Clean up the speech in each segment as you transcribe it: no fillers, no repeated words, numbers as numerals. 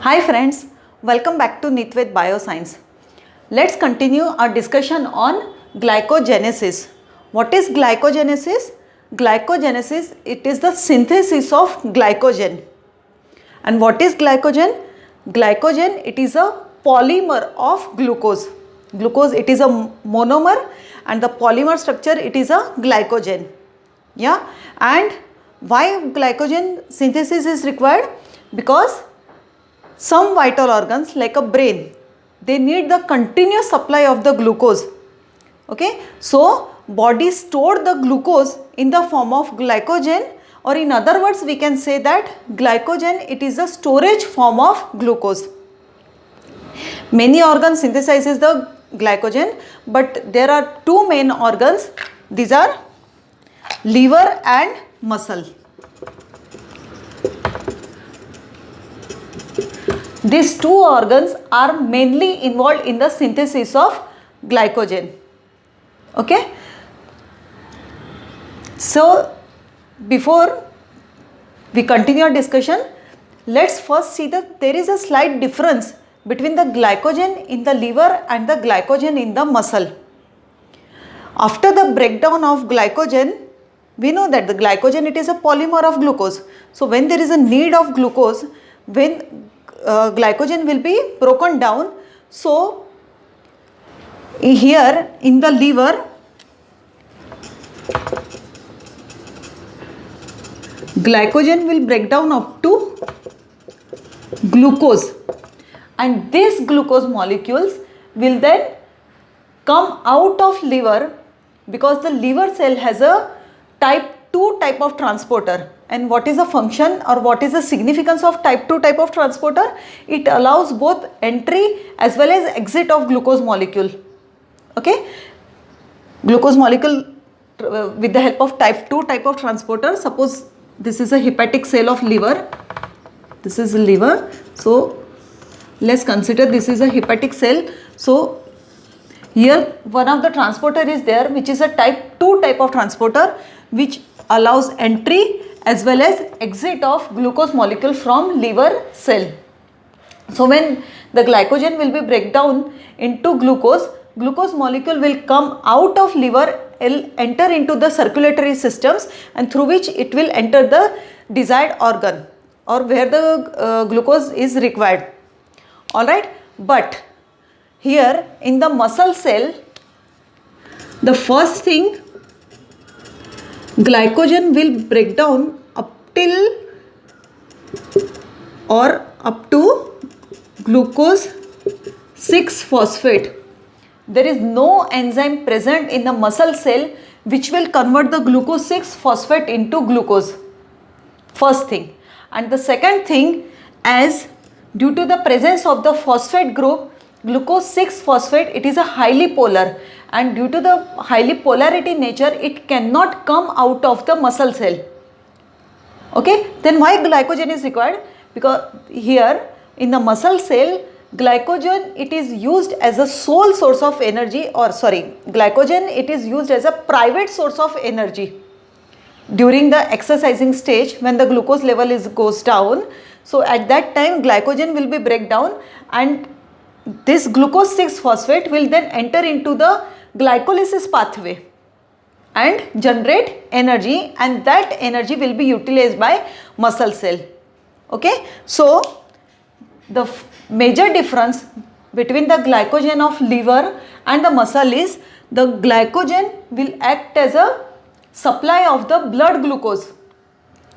Hi friends, welcome back to Nitved Bioscience. Let's continue our discussion on glycogenesis. What is glycogenesis? Glycogenesis, it is the synthesis of glycogen. And what is glycogen? Glycogen, it is a polymer of glucose. Glucose, it is a monomer, and the polymer structure, it is a glycogen. Yeah, and why glycogen synthesis is required? Because some vital organs like a brain, they need the continuous supply of the glucose. Okay, so body stored the glucose in the form of glycogen, or in other words we can say that glycogen, it is a storage form of glucose. Many organs synthesizes the glycogen, but there are two main organs. These are liver and muscle. These two organs are mainly involved in the synthesis of glycogen. Okay. So before we continue our discussion, let's first see that there is a slight difference between the glycogen in the liver and the glycogen in the muscle. After the breakdown of glycogen, we know that the glycogen, it is a polymer of glucose. So when there is a need of glucose, when glycogen will be broken down. So here in the liver, glycogen will break down up to glucose, and these glucose molecules will then come out of liver, because the liver cell has a type 2 type of transporter. And what is the function or what is the significance of type 2 type of transporter? It allows both entry as well as exit of glucose molecule. Okay, glucose molecule with the help of type 2 type of transporter. Suppose this is a hepatic cell of liver. This is liver. So let's consider this is a hepatic cell. So here one of the transporter is there, which is a type 2 type of transporter, which allows entry as well as exit of glucose molecule from liver cell. So when the glycogen will be break down into glucose, glucose molecule will come out of liver, enter into the circulatory systems, and through which it will enter the desired organ or where the glucose is required. Alright, but here in the muscle cell, the first thing, glycogen will break down up till or up to glucose 6-phosphate. There is no enzyme present in the muscle cell which will convert the glucose 6-phosphate into glucose. First thing. And the second thing, as due to the presence of the phosphate group, glucose 6-phosphate, it is a highly polar, and due to the highly polarity nature, it cannot come out of the muscle cell. Okay, then why glycogen is required? Because here in the muscle cell, glycogen, it is used as a sole source of energy, or sorry, glycogen, it is used as a private source of energy during the exercising stage when the glucose level goes down. So at that time glycogen will be break down, and this glucose 6-phosphate will then enter into the glycolysis pathway and generate energy, and that energy will be utilized by muscle cell. Okay, so the major difference between the glycogen of liver and the muscle is the glycogen will act as a supply of the blood glucose,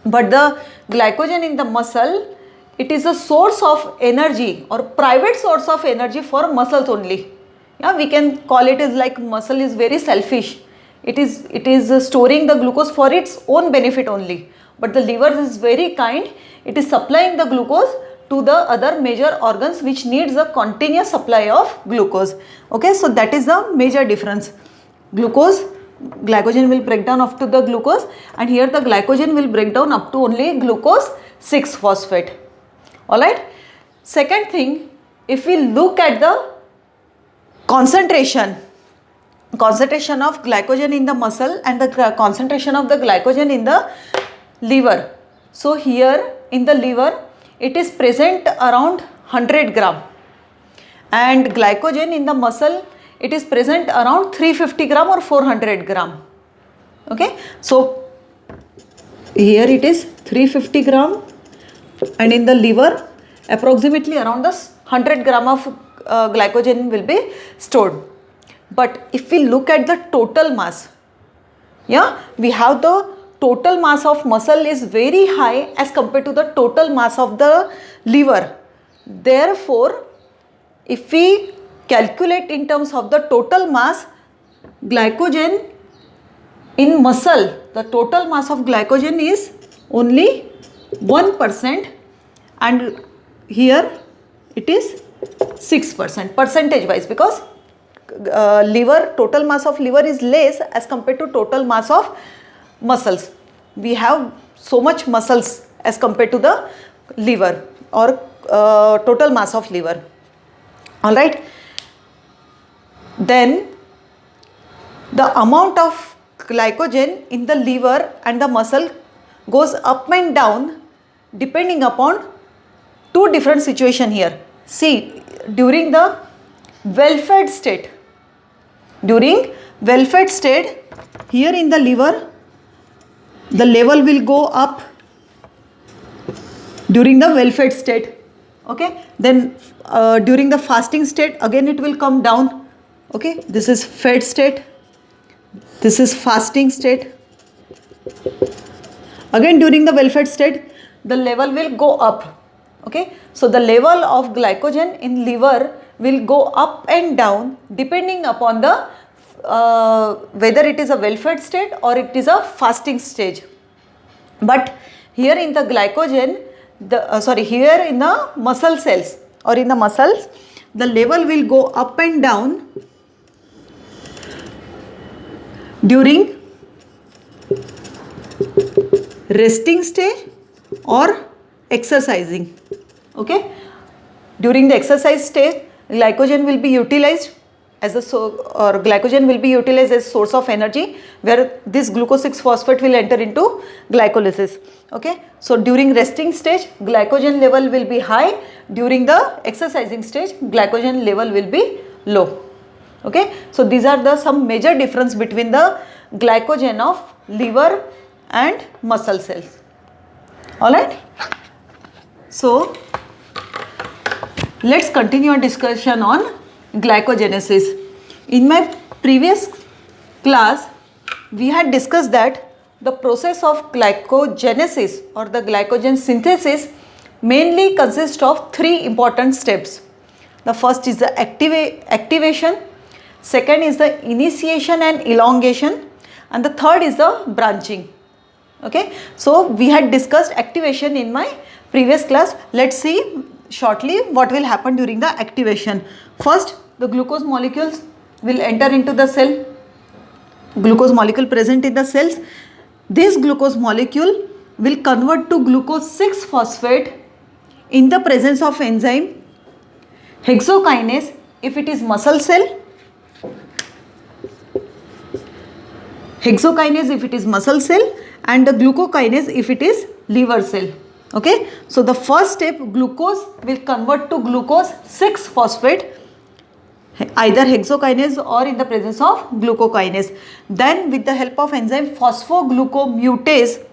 but the glycogen in the muscle, it is a source of energy or private source of energy for muscles only. Yeah, we can call it as like muscle is very selfish. It is storing the glucose for its own benefit only, but the liver is very kind. It is supplying the glucose to the other major organs which needs a continuous supply of glucose. Okay, so that is the major difference. Glycogen will break down up to the glucose, and here the glycogen will break down up to only glucose 6-phosphate. Alright. Second thing, if we look at the concentration of glycogen in the muscle and the concentration of the glycogen in the liver. So here in the liver, it is present around 100 gram, and glycogen in the muscle, it is present around 350 gram or 400 gram. Okay, so here it is 350 gram, and in the liver approximately around the 100 gram of glycogen will be stored. But if we look at the total mass, yeah, we have the total mass of muscle is very high as compared to the total mass of the liver. Therefore, if we calculate in terms of the total mass, glycogen in muscle, the total mass of glycogen is only 1%, and here it is 6% percentage wise, because liver, total mass of liver is less as compared to total mass of muscles. We have so much muscles as compared to the liver, or total mass of liver. All right. Then the amount of glycogen in the liver and the muscle goes up and down depending upon two different situations here. See, during the well-fed state, here in the liver, the level will go up during the well-fed state. Okay, then during the fasting state, again it will come down. Okay, this is fed state, this is fasting state. Again during the well-fed state, the level will go up. Okay, so the level of glycogen in liver will go up and down depending upon the whether it is a well-fed state or it is a fasting stage. But here in the glycogen, here in the muscle cells or in the muscles, the level will go up and down during resting stage or exercising. Okay, during the exercise stage, glycogen will be utilized as a glycogen will be utilized as source of energy, where this glucose 6 phosphate will enter into glycolysis. Okay, so during resting stage, glycogen level will be high. During the exercising stage, glycogen level will be low. Okay, so these are the some major difference between the glycogen of liver and muscle cells. All right. So let's continue our discussion on glycogenesis. In my previous class, we had discussed that the process of glycogenesis or the glycogen synthesis mainly consists of three important steps. The first is the activation, second is the initiation and elongation, and the third is the branching. Okay, so we had discussed activation in my previous class. Let's see shortly what will happen during the activation. First, the glucose molecules will enter into the cell. Glucose molecule present in the cells. This glucose molecule will convert to glucose 6 phosphate in the presence of enzyme hexokinase if it is muscle cell, hexokinase if it is muscle cell, and the glucokinase if it is liver cell. Okay, so the first step, glucose will convert to glucose 6 phosphate, either hexokinase or in the presence of glucokinase. Then with the help of enzyme phosphoglucomutase,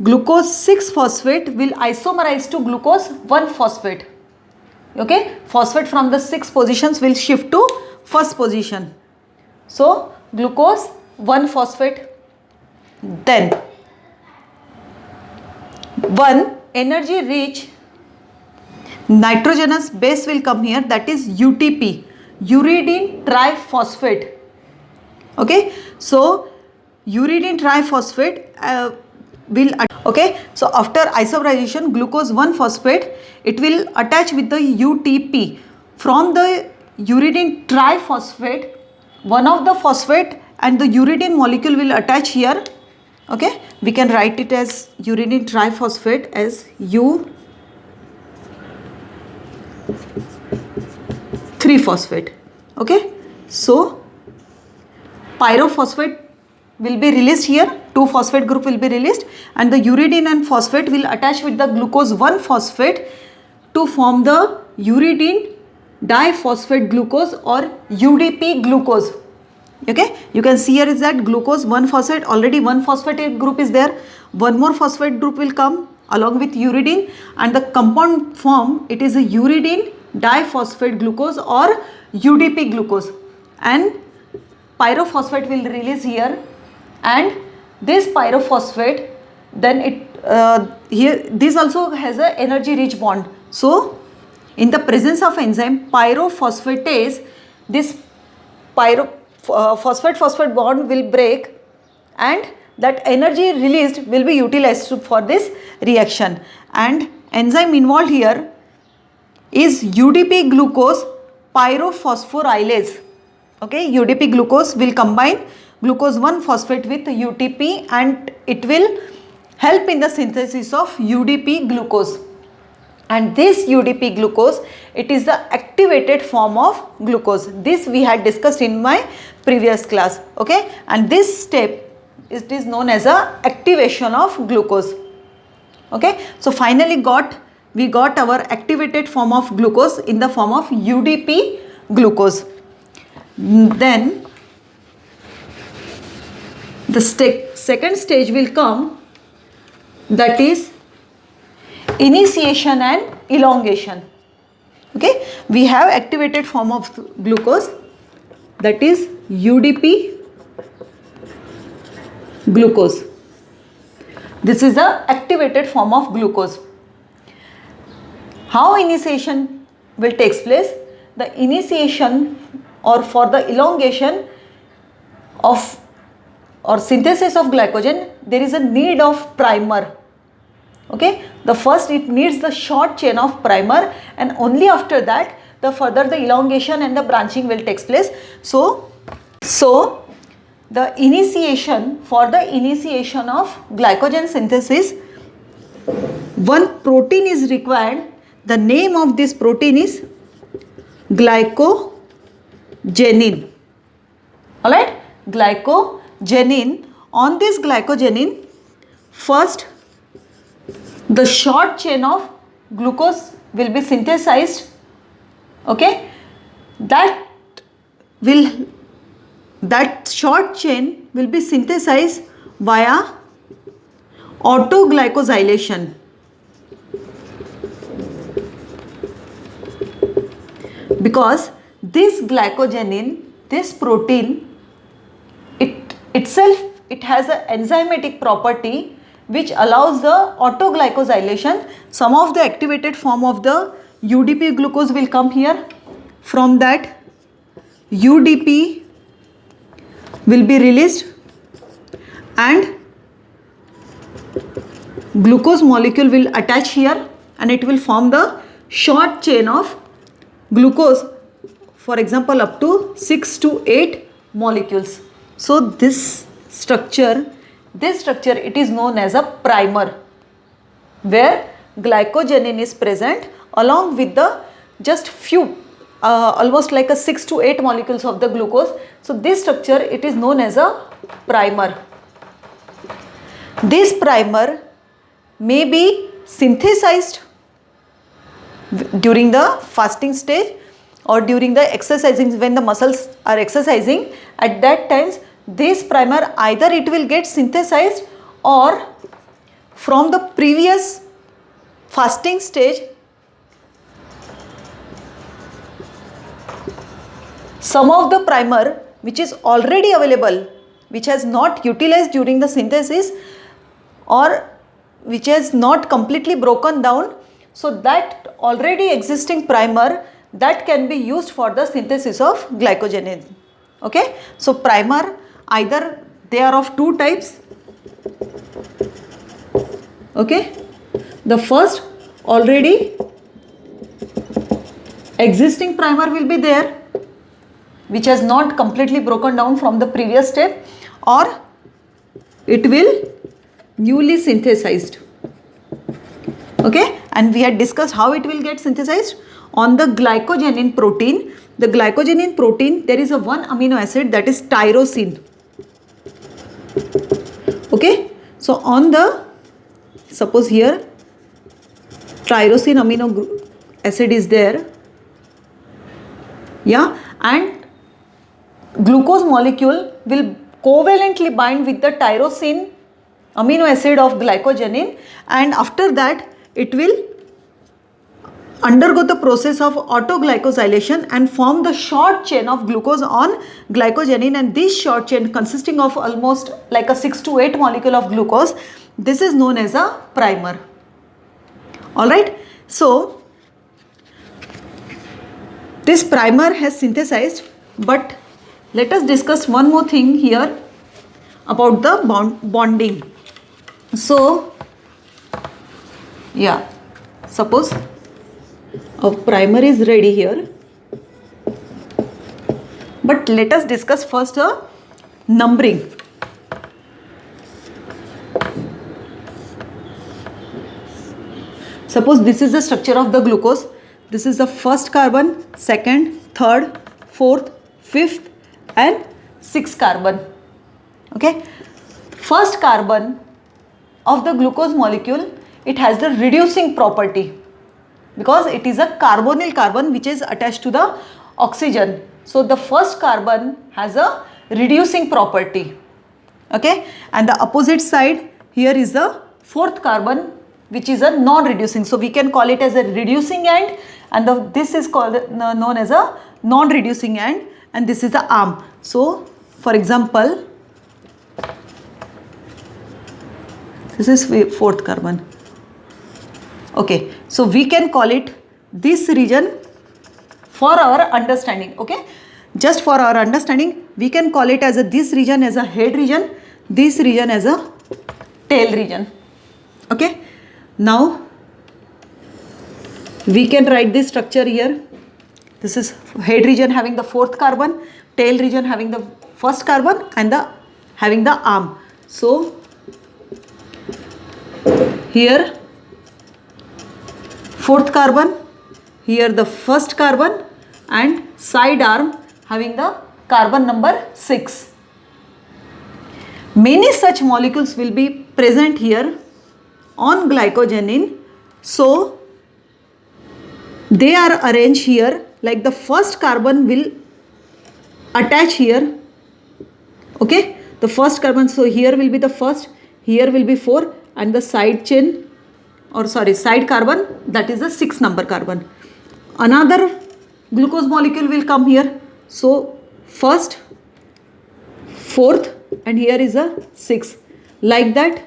glucose 6 phosphate will isomerize to glucose 1 phosphate. Okay, phosphate from the 6 positions will shift to first position. So glucose 1 phosphate. Then one energy rich nitrogenous base will come here, that is UTP, uridine triphosphate. Okay, so uridine triphosphate will okay, so after isomerization, glucose 1 phosphate, it will attach with the UTP. From the uridine triphosphate, one of the phosphate and the uridine molecule will attach here. Okay, we can write it as uridine triphosphate as U3-phosphate. Okay, so pyrophosphate will be released here 2 phosphate group will be released, and the uridine and phosphate will attach with the glucose 1 phosphate to form the uridine diphosphate glucose or UDP glucose. Okay, you can see here is that glucose 1 phosphate, already 1 phosphate group is there, one more phosphate group will come along with uridine, and the compound form, it is a uridine diphosphate glucose or UDP glucose, and pyrophosphate will release here, and this pyrophosphate, then it here this also has a energy rich bond. So in the presence of enzyme pyrophosphatase, this phosphate bond will break, and that energy released will be utilized for this reaction, and enzyme involved here is UDP glucose pyrophosphorylase. Okay, UDP glucose will combine glucose 1 phosphate with UTP, and it will help in the synthesis of UDP glucose. And this UDP glucose, it is the activated form of glucose. This we had discussed in my previous class. Okay, and this step, it is known as a activation of glucose. Okay, so finally we got our activated form of glucose in the form of UDP glucose. Then the second stage will come, that is initiation and elongation. Okay, we have activated form of glucose, that is UDP glucose. This is the activated form of glucose. How initiation will take place? The initiation or for the elongation of or synthesis of glycogen, there is a need of primer. Okay, the first it needs the short chain of primer, and only after that the further the elongation and the branching will take place. So the initiation, for the initiation of glycogen synthesis, one protein is required. The name of this protein is glycogenin. Alright, glycogenin. On this glycogenin, first the short chain of glucose will be synthesized. Okay, that short chain will be synthesized via autoglycosylation. Because this glycogenin, this protein, it has an enzymatic property which allows the autoglycosylation. Some of the activated form of the UDP glucose will come here. From that, UDP will be released, and glucose molecule will attach here, and it will form the short chain of glucose, for example up to 6 to 8 molecules. So this structure it is known as a primer, where glycogenin is present along with the just few almost like a 6 to 8 molecules of the glucose. So this structure, it is known as a primer. This primer may be synthesized during the fasting stage or during the exercising, when the muscles are exercising. At that times, this primer, either it will get synthesized, or from the previous fasting stage some of the primer which is already available, which has not utilized during the synthesis or which has not completely broken down, so that already existing primer, that can be used for the synthesis of glycogenin. Okay, so primer, either they are of two types. Okay, the first, already existing primer will be there, which has not completely broken down from the previous step, or it will newly synthesized. Okay, and we had discussed how it will get synthesized. On the glycogenin protein, the glycogenin protein, there is a one amino acid, that is tyrosine. Okay, So on the, suppose here tyrosine amino acid is there, yeah, and glucose molecule will covalently bind with the tyrosine amino acid of glycogenin, and after that it will undergo the process of autoglycosylation and form the short chain of glucose on glycogenin, and this short chain consisting of almost like a 6 to 8 molecule of glucose, this is known as a primer. Alright, so this primer has synthesized, but let us discuss one more thing here about the bonding. So yeah, suppose a primer is ready here, but let us discuss first a numbering. Suppose this is the structure of the glucose. This is the first carbon, second, third, fourth, fifth and sixth carbon. Okay, first carbon of the glucose molecule, it has the reducing property because it is a carbonyl carbon which is attached to the oxygen. So the first carbon has a reducing property. Okay, and the opposite side here is the fourth carbon which is a non-reducing. So we can call it as a reducing end, and this is called known as a non-reducing end, and this is the arm. So for example, this is fourth carbon. Okay, so we can call it this region for our understanding. Okay, just for our understanding, we can call it as a this region as a head region, this region as a tail region. Okay, now we can write this structure here. This is head region having the fourth carbon, tail region having the first carbon and having the arm. So here fourth carbon, here the first carbon and side arm having the carbon number 6. Many such molecules will be present here on glycogenin. So they are arranged here like the first carbon will attach here. Okay, the first carbon, so here will be the first, here will be 4 and the side chain or sorry side carbon, that is the 6 number carbon. Another glucose molecule will come here. So first, fourth and here is a 6. Like that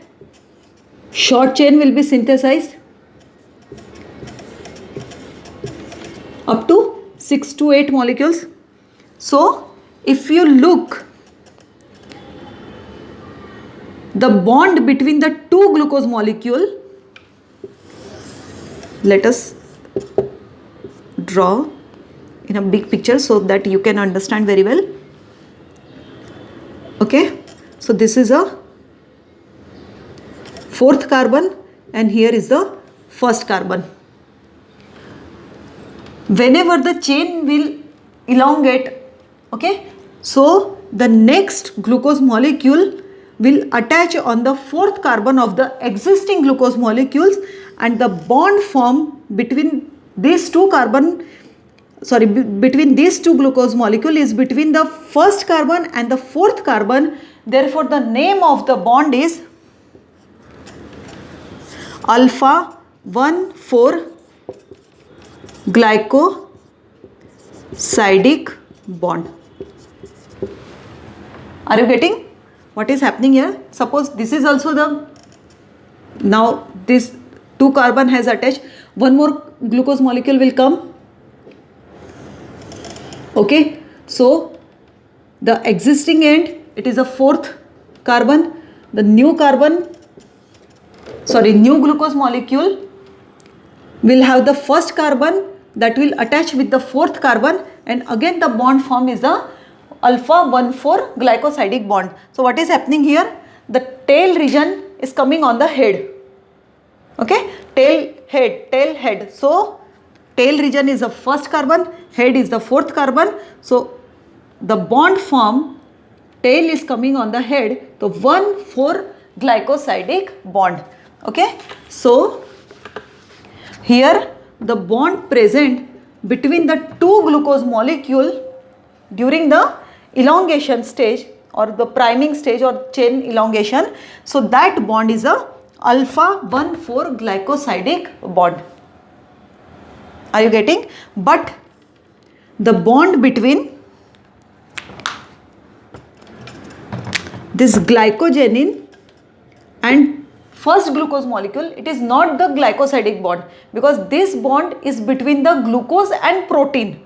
short chain will be synthesized up to 6 to 8 molecules. So if you look, the bond between the two glucose molecule, let us draw in a big picture so that you can understand very well. Okay, so this is a fourth carbon and here is the first carbon. Whenever the chain will elongate, okay, so the next glucose molecule will attach on the fourth carbon of the existing glucose molecules, and the bond form between these two between these two glucose molecule is between the first carbon and the fourth carbon. Therefore the name of the bond is alpha 1,4 glycosidic bond. Are you getting what is happening here? Suppose this is also the, now this 2 carbon has attached, one more glucose molecule will come. Okay, so the existing end, it is a fourth carbon, the new glucose molecule will have the first carbon that will attach with the fourth carbon, and again the bond form is the alpha 1,4 glycosidic bond. So what is happening here? The tail region is coming on the head. Okay, tail head. So tail region is the first carbon, head is the fourth carbon. So the bond form, tail is coming on the head. So 1,4 glycosidic bond. Okay, so here the bond present between the two glucose molecule during the elongation stage or the priming stage or chain elongation, so that bond is a alpha 1,4 glycosidic bond. Are you getting? But the bond between this glycogenin and first glucose molecule, it is not the glycosidic bond, because this bond is between the glucose and protein.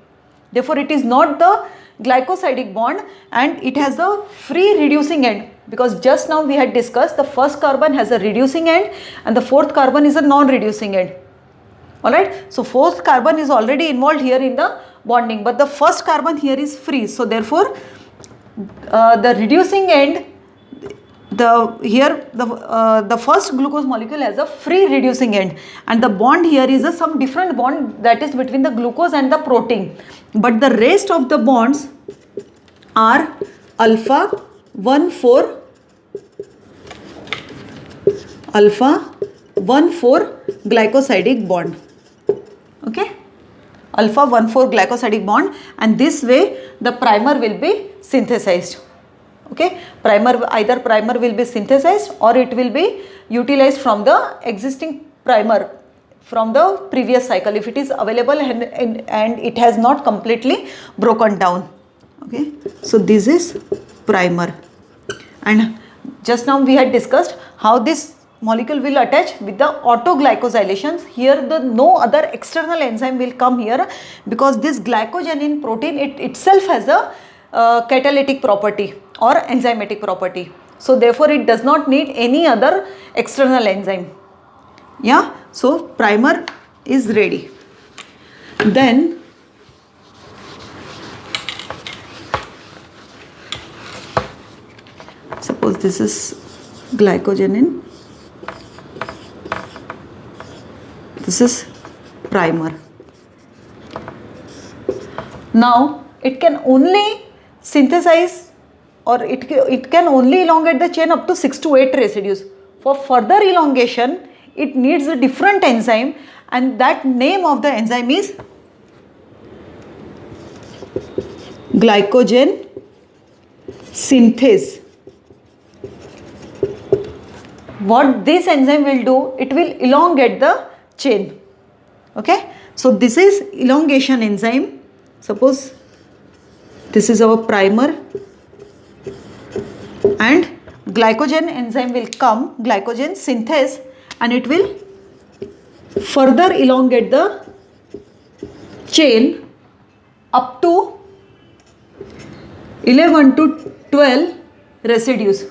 Therefore, it is not the glycosidic bond, and it has a free reducing end, because just now we had discussed the first carbon has a reducing end and the fourth carbon is a non-reducing end. Alright, so fourth carbon is already involved here in the bonding, but the first carbon here is free. So therefore, the reducing end, the first glucose molecule has a free reducing end, and the bond here is some different bond that is between the glucose and the protein. But the rest of the bonds are alpha 1,4 glycosidic bond. Okay, alpha 1,4 glycosidic bond, and this way the primer will be synthesized. Okay, either primer will be synthesized or it will be utilized from the existing primer from the previous cycle if it is available and it has not completely broken down. Okay, so this is primer, and just now we had discussed how this molecule will attach with the autoglycosylations. Here no other external enzyme will come here, because this glycogenin protein itself has a catalytic property or enzymatic property. So therefore it does not need any other external enzyme. Yeah, so primer is ready. Then suppose this is glycogenin, this is primer. Now it can only synthesize, or it can only elongate the chain up to 6 to 8 residues. For further elongation, it needs a different enzyme, and that name of the enzyme is glycogen synthase. What this enzyme will do, it will elongate the chain. Okay, so this is elongation enzyme. Suppose this is our primer, and glycogen enzyme will come, glycogen synthase, and it will further elongate the chain up to 11 to 12 residues.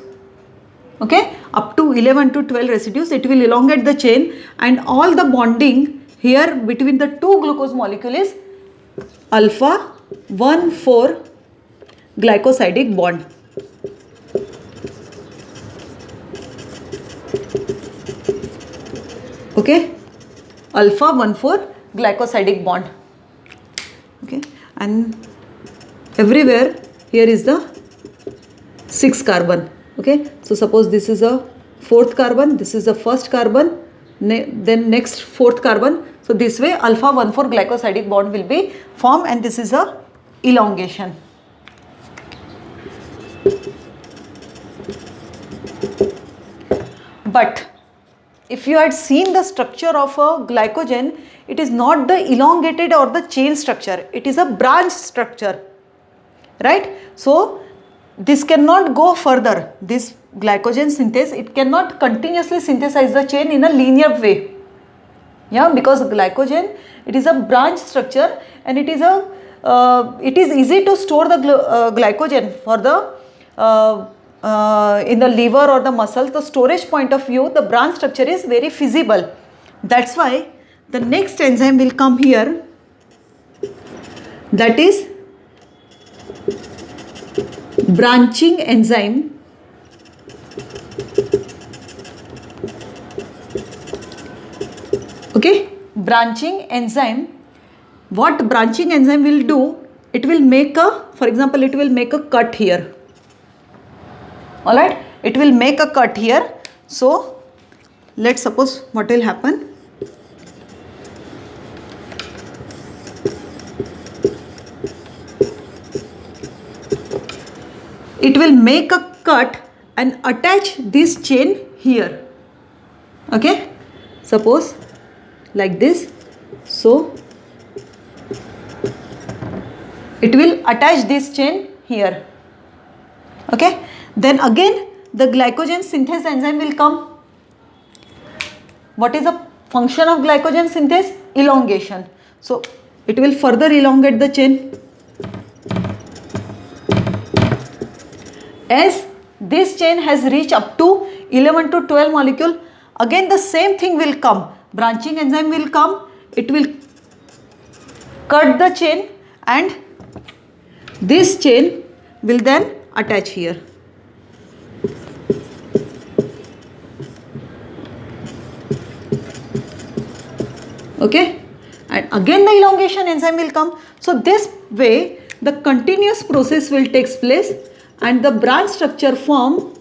Okay, up to 11 to 12 residues it will elongate the chain, and all the bonding here between the two glucose molecule is alpha 1,4 glycosidic bond. Okay, alpha 1,4 glycosidic bond. Okay, and everywhere here is the 6 carbon. Okay, so suppose this is a fourth carbon, this is the first carbon, then next fourth carbon. So this way alpha 1,4 glycosidic bond will be formed, and this is a elongation. But if you had seen the structure of a glycogen, it is not the elongated or the chain structure, it is a branch structure, right? So this cannot go further. This glycogen synthase, it cannot continuously synthesize the chain in a linear way. Yeah, because glycogen, it is a branch structure, and it is easy to store the glycogen for the in the liver or the muscle. The storage point of view, the branch structure is very feasible. That's why the next enzyme will come here, that is branching enzyme. Okay, branching enzyme. What branching enzyme will do, it will make a, for example, it will make a cut here. Alright, it will make a cut here. So let's suppose what will happen. It will make a cut and attach this chain here. Okay, suppose like this. So it will attach this chain here. Okay, then again the glycogen synthase enzyme will come. What is the function of glycogen synthase? Elongation. So it will further elongate the chain. As this chain has reached up to 11 to 12 molecule, again the same thing will come. Branching enzyme will come. It will cut the chain and this chain will then attach here. Okay, and again the elongation enzyme will come. So this way the continuous process will take place and the branch structure form.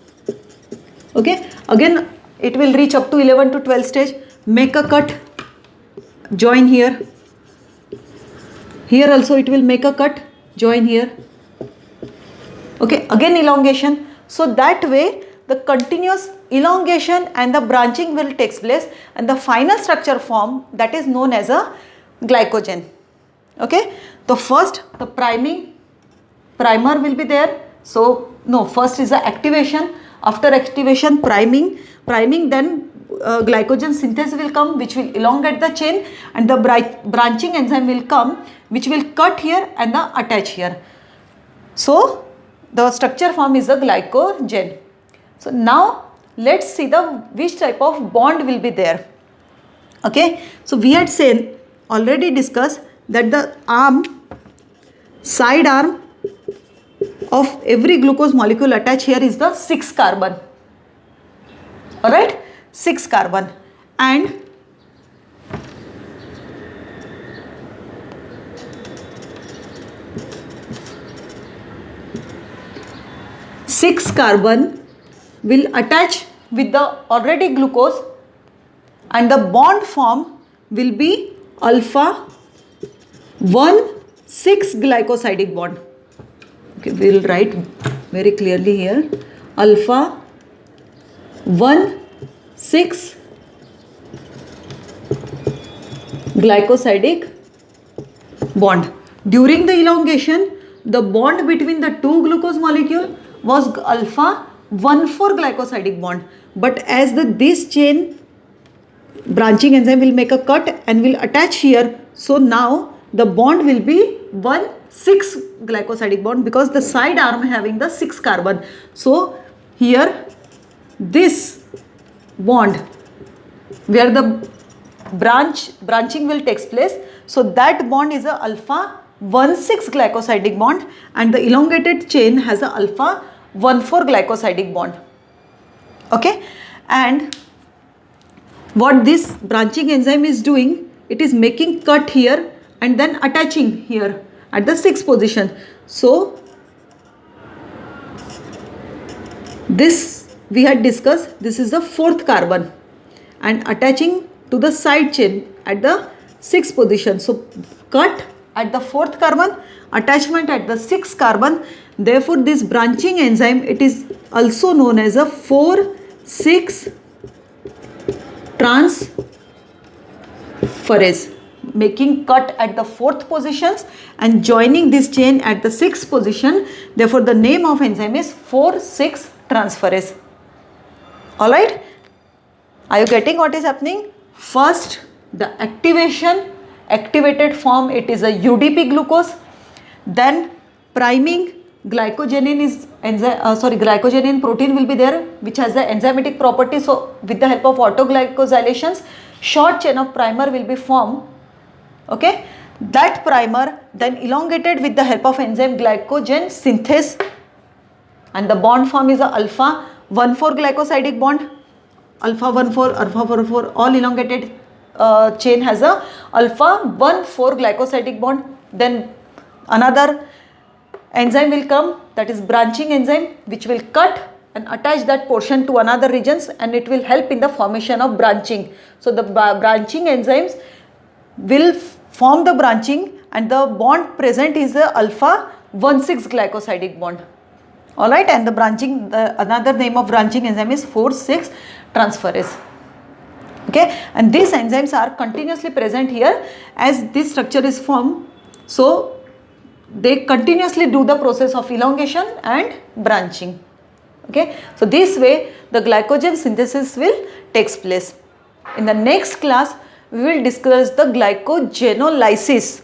Okay, again it will reach up to 11 to 12 stage, make a cut, join here. Here also it will make a cut, join here. Okay, again elongation. So that way the continuous elongation and the branching will take place and the final structure form, that is known as a glycogen. Okay, the first, the primer will be there. So no, first is the activation. After activation, priming, then glycogen synthase will come, which will elongate the chain, and the branching enzyme will come, which will cut here and the attach here. So the structure form is the glycogen. So now let's see the which type of bond will be there. Okay, so we had already discussed that the side arm of every glucose molecule attached here is the 6 carbon. Alright, 6 carbon, and six carbon will attach with the already glucose and the bond form will be alpha 1,6 glycosidic bond. Okay, we will write very clearly here, alpha 1,6 glycosidic bond. During the elongation, the bond between the two glucose molecule was alpha 1,4 glycosidic bond, but as this chain branching enzyme will make a cut and will attach here, so now the bond will be 1,6 glycosidic bond because the side arm having the 6 carbon. So here this bond where the branching will take place, so that bond is a alpha 1,6 glycosidic bond and the elongated chain has a alpha 1,4 glycosidic bond. Okay, and what this branching enzyme is doing, it is making cut here and then attaching here at the 6th position. So this we had discussed, this is the 4th carbon and attaching to the side chain at the 6th position. So cut at the 4th carbon, attachment at the 6th carbon. Therefore this branching enzyme, it is also known as a 4,6 transferase, making cut at the 4th positions and joining this chain at the 6th position. Therefore the name of enzyme is 4,6 transferase. Alright, are you getting what is happening? First, the activated form, it is a UDP glucose. Then priming, glycogenin protein will be there, which has the enzymatic property. So with the help of autoglycosylations, short chain of primer will be formed. Okay, that primer then elongated with the help of enzyme glycogen synthase, and the bond form is a alpha 1,4 glycosidic bond. Alpha 1,4, alpha 4,4, all elongated chain has a alpha 1,4 glycosidic bond. Then another enzyme will come, that is branching enzyme, which will cut and attach that portion to another regions, and it will help in the formation of branching. So the branching enzymes will form the branching, and the bond present is the alpha 1,6 glycosidic bond. Alright, and the branching, another name of branching enzyme is 4,6 transferase. Okay, and these enzymes are continuously present here as this structure is formed. So they continuously do the process of elongation and branching. Okay, so this way the glycogen synthesis will takes place. In the next class we will discuss the glycogenolysis.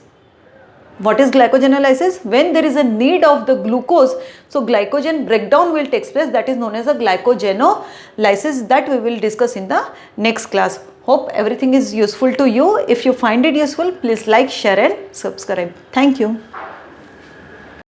What is glycogenolysis? When there is a need of the glucose, so glycogen breakdown will take place, that is known as a glycogenolysis, that we will discuss in the next class. Hope everything is useful to you. If you find it useful, please like, share and subscribe. Thank you.